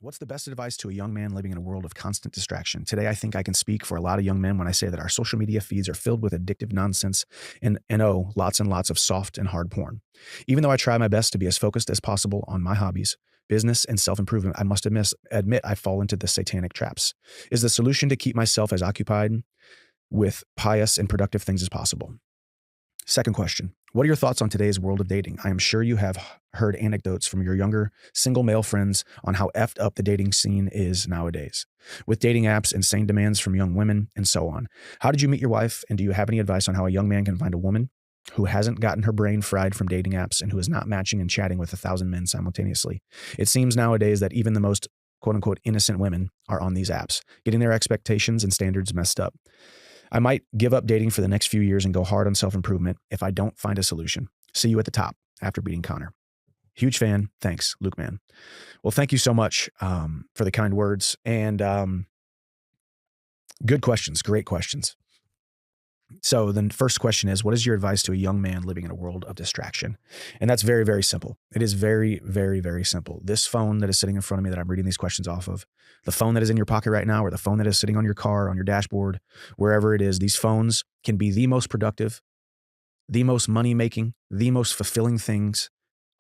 What's the best advice to a young man living in a world of constant distraction? Today, I think I can speak for a lot of young men when I say that our social media feeds are filled with addictive nonsense and lots and lots of soft and hard porn. Even though I try my best to be as focused as possible on my hobbies, business, and self improvement, I must admit I fall into the satanic traps. Is the solution to keep myself as occupied with pious and productive things as possible? Second question. What are your thoughts on today's world of dating? I am sure you have heard anecdotes from your younger single male friends on how effed up the dating scene is nowadays, with dating apps, insane demands from young women, and so on. How did you meet your wife? And do you have any advice on how a young man can find a woman who hasn't gotten her brain fried from dating apps and who is not matching and chatting with 1,000 men simultaneously? It seems nowadays that even the most quote unquote innocent women are on these apps, getting their expectations and standards messed up. I might give up dating for the next few years and go hard on self improvement if I don't find a solution. See you at the top after beating Connor. Huge fan. Thanks, Luke Man. Well, thank you so much for the kind words and good questions. Great questions. So the first question is, what is your advice to a young man living in a world of distraction? And that's very, very simple. It is very, very, very simple. This phone that is sitting in front of me that I'm reading these questions off of, the phone that is in your pocket right now, or the phone that is sitting on your car, on your dashboard, wherever it is, these phones can be the most productive, the most money-making, the most fulfilling things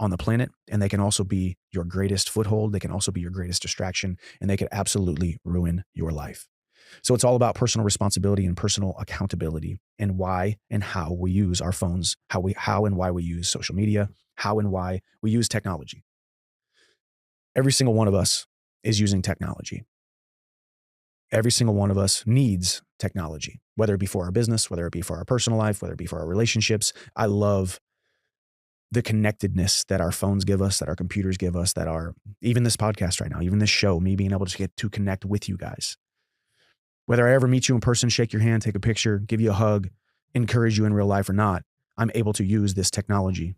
on the planet. And they can also be your greatest foothold. They can also be your greatest distraction, and they could absolutely ruin your life. So it's all about personal responsibility and personal accountability and why and how we use our phones, how and why we use social media, how and why we use technology. Every single one of us is using technology. Every single one of us needs technology, whether it be for our business, whether it be for our personal life, whether it be for our relationships. I love the connectedness that our phones give us, that our computers give us, that our, even this podcast right now, even this show, me being able to get to connect with you guys. Whether I ever meet you in person, shake your hand, take a picture, give you a hug, encourage you in real life or not, I'm able to use this technology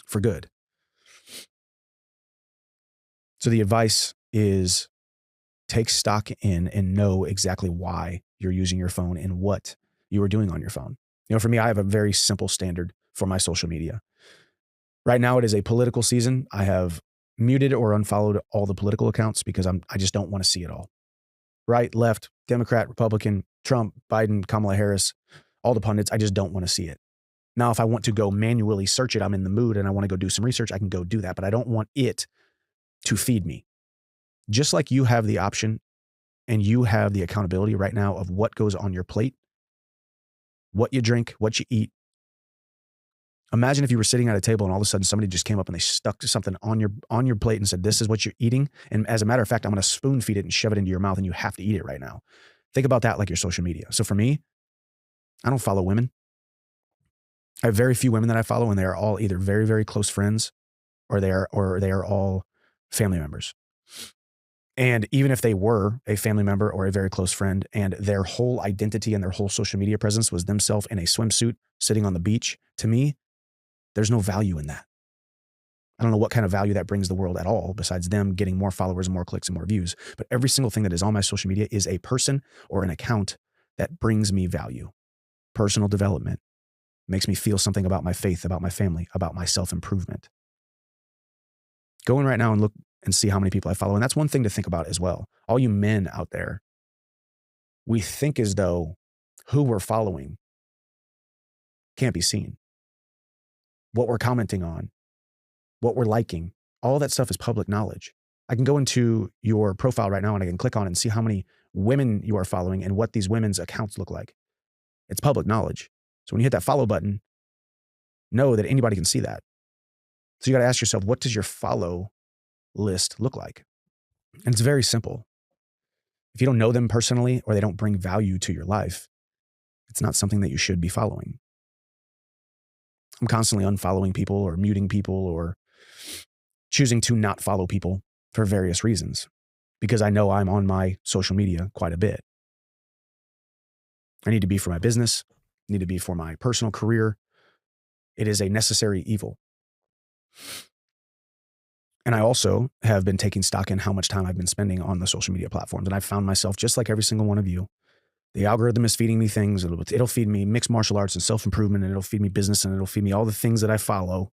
for good. So the advice is take stock in and know exactly why you're using your phone and what you are doing on your phone. For me, I have a very simple standard for my social media. Right now, it is a political season. I have muted or unfollowed all the political accounts because I just don't want to see it all. Right, left, Democrat, Republican, Trump, Biden, Kamala Harris, all the pundits, I just don't want to see it. Now, if I want to go manually search it, I'm in the mood and I want to go do some research, I can go do that, but I don't want it to feed me. Just like you have the option and you have the accountability right now of what goes on your plate, what you drink, what you eat. Imagine if you were sitting at a table and all of a sudden somebody just came up and they stuck something on your plate and said, this is what you're eating. And as a matter of fact, I'm going to spoon feed it and shove it into your mouth and you have to eat it right now. Think about that like your social media. So for me, I don't follow women. I have very few women that I follow, and they are all either very, very close friends or they are all family members. And even if they were a family member or a very close friend and their whole identity and their whole social media presence was themselves in a swimsuit sitting on the beach, to me, there's no value in that. I don't know what kind of value that brings the world at all, besides them getting more followers and more clicks and more views. But every single thing that is on my social media is a person or an account that brings me value. Personal development makes me feel something about my faith, about my family, about my self-improvement. Go in right now and look and see how many people I follow. And that's one thing to think about as well. All you men out there, we think as though who we're following can't be seen. What we're commenting on, what we're liking, all that stuff is public knowledge. I can go into your profile right now and I can click on it and see how many women you are following and what these women's accounts look like. It's public knowledge. So when you hit that follow button, know that anybody can see that. So you got to ask yourself, what does your follow list look like? And it's very simple. If you don't know them personally or they don't bring value to your life, it's not something that you should be following. I'm constantly unfollowing people or muting people or choosing to not follow people for various reasons because I know I'm on my social media quite a bit. I need to be for my business, need to be for my personal career. It is a necessary evil. And I also have been taking stock in how much time I've been spending on the social media platforms. And I've found myself, just like every single one of you, the algorithm is feeding me things. It'll feed me mixed martial arts and self-improvement, and it'll feed me business, and it'll feed me all the things that I follow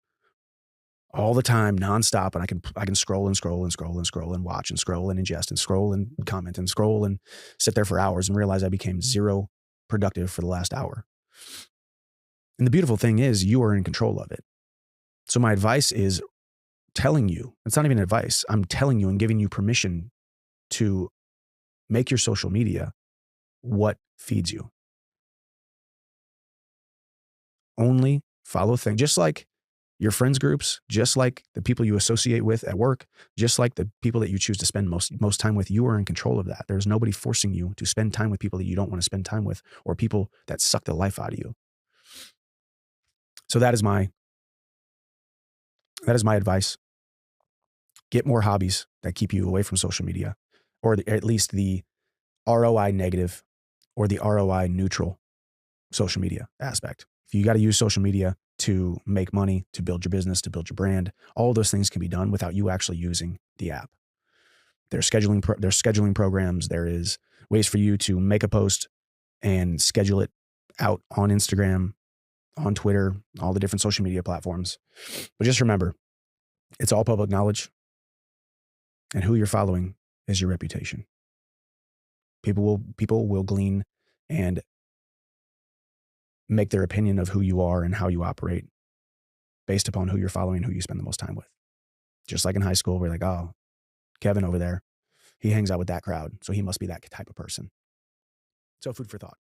all the time, nonstop, and I can scroll and scroll and scroll and scroll and watch and scroll and ingest and scroll and comment and scroll and sit there for hours and realize I became zero productive for the last hour. And the beautiful thing is you are in control of it. So my advice is telling you, it's not even advice. I'm telling you and giving you permission to make your social media what feeds you. Only follow things, just like your friends groups, just like the people you associate with at work, just like the people that you choose to spend most time with. You are in control of that. There's nobody forcing you to spend time with people that you don't want to spend time with, or people that suck the life out of you. So that is my advice. Get more hobbies that keep you away from social media, or at least the ROI negative or the ROI neutral social media aspect. If you got to use social media to make money, to build your business, to build your brand, all of those things can be done without you actually using the app. There's scheduling programs. There is ways for you to make a post and schedule it out on Instagram, on Twitter, all the different social media platforms. But just remember, it's all public knowledge, and who you're following is your reputation. People will glean and make their opinion of who you are and how you operate based upon who you're following and who you spend the most time with. Just like in high school, we're like, oh, Kevin over there, he hangs out with that crowd, so he must be that type of person. So food for thought.